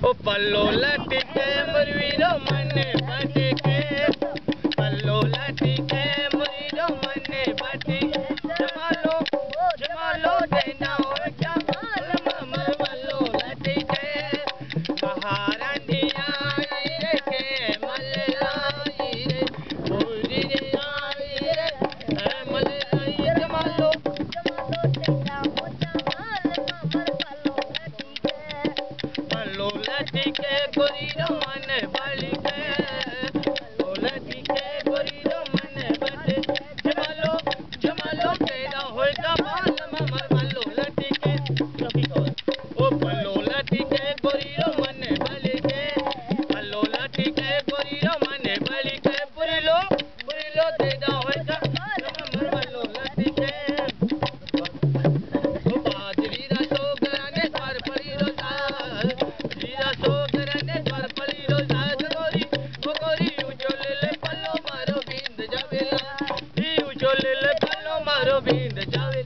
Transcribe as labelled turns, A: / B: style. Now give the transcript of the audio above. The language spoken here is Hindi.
A: ओ पल्लो लटके मुरवीरो मन बटके पल्लो लटके मुरवीरो मन बटके जमालो जमालो देना ओ जमाल मम पल्लो लटके महारानिया रे के मल्लाई रे पूरी रे आई रे मल्लाई जमालो पल्लो लटके गोरीरो मन बटके पल्लो लटके गोरीरो मन बटके जमालो जमालो तेरा होएगा बाल ममर पल्लो लटके ओ पल्लो लटके गोरीरो मन बटके पल्लो लटके गोरीरो मन बटके पुरिलो तेरा होएगा ममर पल्लो लटके ओ बाजरी रा सोगराने पर पड़ीरो उजोले पल्लो मारो बींद जावे।